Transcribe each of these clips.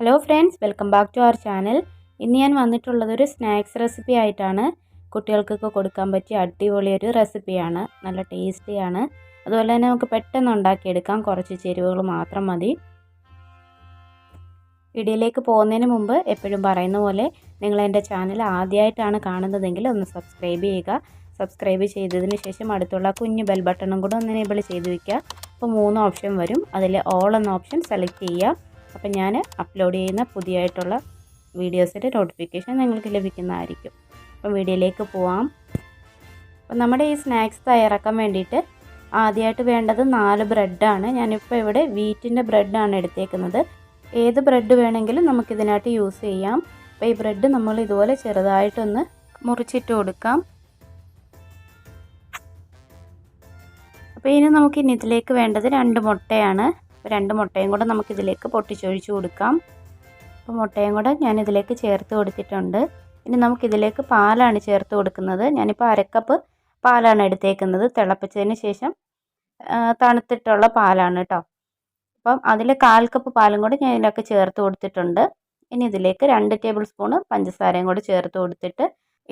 Hello friends, welcome back to our channel. ഇന്ന് ഞാൻ വന്നിട്ടുള്ളതൊരു snacks recipe ആയിട്ടാണ്. കുട്ടികൾക്കൊക്കെ കൊടുക്കാൻ പറ്റിയ അടിപൊളി ഒരു റെസിപ്പിയാണ്. നല്ല ടേസ്റ്റിയാണ്. അതുപോലെ തന്നെ നമുക്ക് പെട്ടെന്ന് ഉണ്ടാക്കിയെടുക്കാം. കുറച്ച് ചേരുവകൾ മാത്രം മതി. വീഡിയോയിലേക്ക് പോകുന്നതിന് മുമ്പ് എപ്പോഴും പറയുന്ന പോലെ നിങ്ങൾ എൻ്റെ ചാനൽ ആദ്യമായിട്ടാണ് കാണുന്നതെങ്കിൽ ഒന്ന് സബ്സ്ക്രൈബ് ചെയ്യുക. സബ്സ്ക്രൈബ് ചെയ്തതിന് ശേഷം അടുത്തുള്ള കുഞ്ഞു ബെൽ ബട്ടണും കൂടെ ഒന്ന് എനേബിൾ ചെയ്ത് വയ്ക്കുക. അപ്പോൾ 3 ഓപ്ഷൻ വരും. അതിൽ ഓൾ എന്ന ഓപ്ഷൻ സെലക്ട് ചെയ്യുക. അപ്പോൾ ഞാൻ അപ്ലോഡ് ചെയ്യുന്ന പുതിയതായിട്ടുള്ള വീഡിയോസിൻ്റെ നോട്ടിഫിക്കേഷൻ നിങ്ങൾക്ക് ലഭിക്കുന്നതായിരിക്കും. അപ്പോൾ വീഡിയോയിലേക്ക് പോവാം. അപ്പോൾ നമ്മുടെ ഈ സ്നാക്സ് തയ്യാറാക്കാൻ വേണ്ടിയിട്ട് ആദ്യമായിട്ട് വേണ്ടത് 4 ബ്രെഡാണ്. ഞാനിപ്പോൾ ഇവിടെ വീറ്റിൻ്റെ ബ്രെഡാണ് എടുത്തേക്കുന്നത്. ഏത് ബ്രെഡ് വേണമെങ്കിലും നമുക്കിതിനായിട്ട് യൂസ് ചെയ്യാം. അപ്പോൾ ഈ ബ്രെഡ് നമ്മൾ ഇതുപോലെ ചെറുതായിട്ടൊന്ന് മുറിച്ചിട്ട് കൊടുക്കാം. അപ്പോൾ ഇനി നമുക്കിനി ഇതിലേക്ക് വേണ്ടത് 2 മുട്ടയാണ്. 2 മുട്ടയും കൂടെ നമുക്കിതിലേക്ക് പൊട്ടിച്ചൊഴിച്ച് കൊടുക്കാം. അപ്പോൾ മുട്ടയും കൂടെ ഞാനിതിലേക്ക് ചേർത്ത് കൊടുത്തിട്ടുണ്ട്. ഇനി നമുക്കിതിലേക്ക് പാലാണ് ചേർത്ത് കൊടുക്കുന്നത്. ഞാനിപ്പോൾ 1/2 കപ്പ് പാലാണ് എടുത്തേക്കുന്നത്. തിളപ്പിച്ചതിന് ശേഷം തണുത്തിട്ടുള്ള പാലാണ് കേട്ടോ. അപ്പം അതിൽ 1/4 കപ്പ് പാലും കൂടെ ഞാൻ ഇതിലൊക്കെ ചേർത്ത് കൊടുത്തിട്ടുണ്ട്. ഇനി ഇതിലേക്ക് 2 ടേബിൾ സ്പൂണ് പഞ്ചസാരയും കൂടെ ചേർത്ത് കൊടുത്തിട്ട്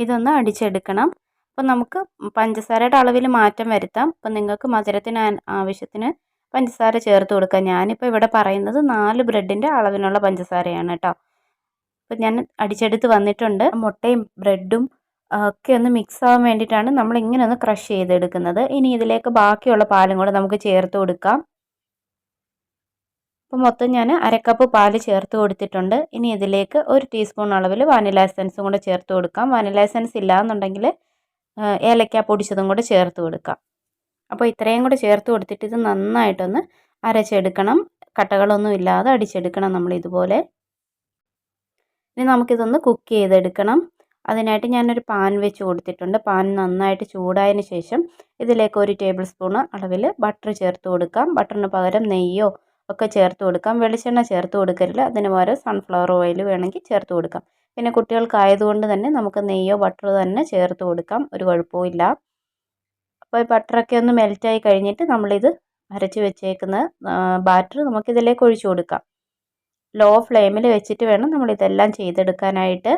ഇതൊന്ന് അടിച്ചെടുക്കണം. അപ്പം നമുക്ക് പഞ്ചസാരയുടെ അളവിൽ മാറ്റം വരുത്താം. അപ്പം നിങ്ങൾക്ക് മധുരത്തിന് ആവശ്യത്തിന് പഞ്ചസാര ചേർത്ത് കൊടുക്കുക. ഞാനിപ്പോൾ ഇവിടെ പറയുന്നത് 4 ബ്രെഡിൻ്റെ അളവിനുള്ള പഞ്ചസാരയാണ് കേട്ടോ. അപ്പം ഞാൻ അടിച്ചെടുത്ത് വന്നിട്ടുണ്ട്. മുട്ടയും ബ്രെഡും ഒക്കെ ഒന്ന് മിക്സ് ആവാൻ വേണ്ടിയിട്ടാണ് നമ്മൾ ഇങ്ങനെ ഒന്ന് ക്രഷ് ചെയ്തെടുക്കുന്നത്. ഇനി ഇതിലേക്ക് ബാക്കിയുള്ള പാലും കൂടെ നമുക്ക് ചേർത്ത് കൊടുക്കാം. അപ്പോൾ മൊത്തം ഞാൻ 1/2 കപ്പ് പാല് ചേർത്ത് കൊടുത്തിട്ടുണ്ട്. ഇനി ഇതിലേക്ക് 1 ടീസ്പൂൺ അളവിൽ വാനില എസൻസും കൂടെ ചേർത്ത് കൊടുക്കാം. വാനില എസൻസ് ഇല്ലാന്നുണ്ടെങ്കിൽ ഏലക്ക പൊടിച്ചതും കൂടെ ചേർത്ത് കൊടുക്കാം. അപ്പോൾ ഇത്രയും കൂടെ ചേർത്ത് കൊടുത്തിട്ട് ഇത് നന്നായിട്ടൊന്ന് അരച്ചെടുക്കണം. കട്ടകളൊന്നും ഇല്ലാതെ അടിച്ചെടുക്കണം നമ്മൾ ഇതുപോലെ. ഇനി നമുക്കിതൊന്ന് കുക്ക് ചെയ്തെടുക്കണം. അതിനായിട്ട് ഞാനൊരു പാൻ വെച്ച് കൊടുത്തിട്ടുണ്ട്. പാൻ നന്നായിട്ട് ചൂടായതിന് ശേഷം ഇതിലേക്ക് 1 ടേബിൾ സ്പൂൺ അളവിൽ ബട്ടർ ചേർത്ത് കൊടുക്കാം. ബട്ടറിന് പകരം നെയ്യോ ഒക്കെ ചേർത്ത് കൊടുക്കാം. വെളിച്ചെണ്ണ ചേർത്ത് കൊടുക്കരുത്. അതിന് പകരം സൺഫ്ലവർ ഓയിൽ വേണമെങ്കിൽ ചേർത്ത് കൊടുക്കാം. പിന്നെ കുട്ടികൾക്കായതുകൊണ്ട് തന്നെ നമുക്ക് നെയ്യോ ബട്ടറോ തന്നെ ചേർത്ത് കൊടുക്കാം. ഒരു കുഴപ്പമില്ല. അപ്പോൾ ഈ ബട്ടറൊക്കെ ഒന്ന് മെൽറ്റായി കഴിഞ്ഞിട്ട് നമ്മളിത് അരച്ച് വെച്ചേക്കുന്ന ബാറ്റർ നമുക്കിതിലേക്ക് ഒഴിച്ചു കൊടുക്കാം. ലോ ഫ്ലെയിമിൽ വെച്ചിട്ട് വേണം നമ്മളിതെല്ലാം ചെയ്തെടുക്കാനായിട്ട്.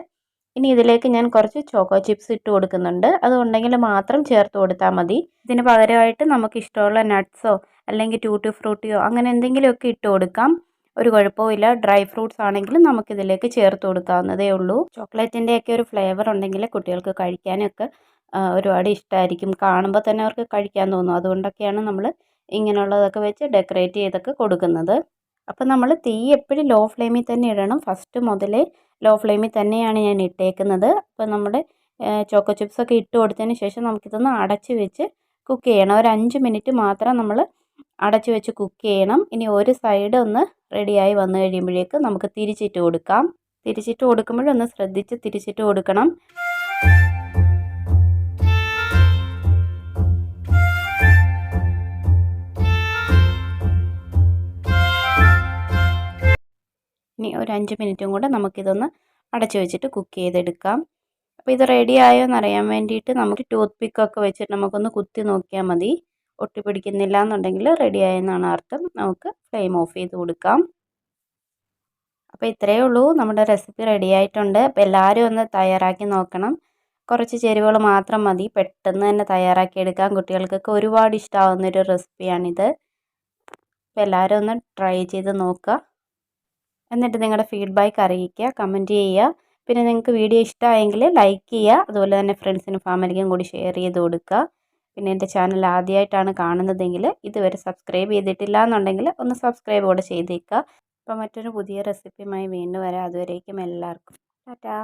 ഇനി ഇതിലേക്ക് ഞാൻ കുറച്ച് ചോക്കോ ചിപ്സ് ഇട്ട് കൊടുക്കുന്നുണ്ട്. അതുകൊണ്ടെങ്കിൽ മാത്രം ചേർത്ത് കൊടുത്താൽ മതി. ഇതിന് പകരമായിട്ട് നമുക്ക് ഇഷ്ടമുള്ള നട്ട്സോ അല്ലെങ്കിൽ ട്യൂട്ടി ഫ്രൂട്ടിയോ അങ്ങനെ എന്തെങ്കിലുമൊക്കെ ഇട്ട് കൊടുക്കാം. ഒരു കുഴപ്പമില്ല. ഡ്രൈ ഫ്രൂട്ട്സ് ആണെങ്കിലും നമുക്കിതിലേക്ക് ചേർത്ത് കൊടുക്കാവുന്നതേ ഉള്ളൂ. ചോക്ലേറ്റിൻ്റെയൊക്കെ ഒരു ഫ്ലേവർ ഉണ്ടെങ്കിൽ കുട്ടികൾക്ക് കഴിക്കാനൊക്കെ ഒരുപാട് ഇഷ്ടമായിരിക്കും. കാണുമ്പോൾ തന്നെ അവർക്ക് കഴിക്കാൻ തോന്നും. അതുകൊണ്ടൊക്കെയാണ് നമ്മൾ ഇങ്ങനെയുള്ളതൊക്കെ വെച്ച് ഡെക്കറേറ്റ് ചെയ്തൊക്കെ കൊടുക്കുന്നത്. അപ്പോൾ നമ്മൾ തീ എപ്പോഴും ലോ ഫ്ലെയിമിൽ തന്നെ ഇടണം. ഫസ്റ്റ് മുതലേ ലോ ഫ്ലെയിമിൽ തന്നെയാണ് ഞാൻ ഇട്ടേക്കുന്നത്. അപ്പോൾ നമ്മുടെ ചോക്കോ ചിപ്സൊക്കെ ഇട്ട് കൊടുത്തതിന് ശേഷം നമുക്കിതൊന്ന് അടച്ച് വെച്ച് കുക്ക് ചെയ്യണം. ഒരു 5 മിനിറ്റ് മാത്രം നമ്മൾ അടച്ച് വെച്ച് കുക്ക് ചെയ്യണം. ഇനി ഒരു സൈഡ് ഒന്ന് റെഡിയായി വന്നു കഴിയുമ്പോഴേക്ക് നമുക്ക് തിരിച്ചിട്ട് കൊടുക്കാം. തിരിച്ചിട്ട് കൊടുക്കുമ്പോഴൊന്ന് ശ്രദ്ധിച്ച് തിരിച്ചിട്ട് കൊടുക്കണം. ഇനി ഒരു 5 മിനിറ്റും കൂടെ നമുക്കിതൊന്ന് അടച്ചു വെച്ചിട്ട് കുക്ക് ചെയ്തെടുക്കാം. അപ്പോൾ ഇത് റെഡി ആയോ എന്നറിയാൻ വേണ്ടിയിട്ട് നമുക്ക് ടൂത്ത് പിക്കൊക്കെ വെച്ചിട്ട് നമുക്കൊന്ന് കുത്തി നോക്കിയാൽ മതി. ഒട്ടി പിടിക്കുന്നില്ല എന്നുണ്ടെങ്കിൽ റെഡി ആയെന്നാണ് അർത്ഥം. നമുക്ക് ഫ്ലെയിം ഓഫ് ചെയ്ത് കൊടുക്കാം. അപ്പോൾ ഇത്രയേ ഉള്ളൂ. നമ്മുടെ റെസിപ്പി റെഡി ആയിട്ടുണ്ട്. അപ്പോൾ എല്ലാവരും ഒന്ന് തയ്യാറാക്കി നോക്കണം. കുറച്ച് ചേരുവകൾ മാത്രം മതി. പെട്ടെന്ന് തന്നെ തയ്യാറാക്കി എടുക്കാം. കുട്ടികൾക്കൊക്കെ ഒരുപാട് ഇഷ്ടമാവുന്നൊരു റെസിപ്പിയാണിത്. അപ്പോൾ എല്ലാവരും ഒന്ന് ട്രൈ ചെയ്ത് നോക്കുക. എന്നിട്ട് നിങ്ങളുടെ ഫീഡ്ബാക്ക് അറിയിക്കുക, കമൻറ്റ് ചെയ്യുക. പിന്നെ നിങ്ങൾക്ക് വീഡിയോ ഇഷ്ടമായെങ്കിൽ ലൈക്ക് ചെയ്യുക. അതുപോലെ തന്നെ ഫ്രണ്ട്സിനും ഫാമിലിക്കും കൂടി ഷെയർ ചെയ്ത് കൊടുക്കുക. പിന്നെ എൻ്റെ ചാനൽ ആദ്യമായിട്ടാണ് കാണുന്നതെങ്കിൽ ഇതുവരെ സബ്സ്ക്രൈബ് ചെയ്തിട്ടില്ല എന്നുണ്ടെങ്കിൽ ഒന്ന് സബ്സ്ക്രൈബ് കൂടെ ചെയ്തേക്കുക. അപ്പോൾ മറ്റൊരു പുതിയ റെസിപ്പിയുമായി വീണ്ടും വരാം. അതുവരേക്കും എല്ലാവർക്കും ടാറ്റാ.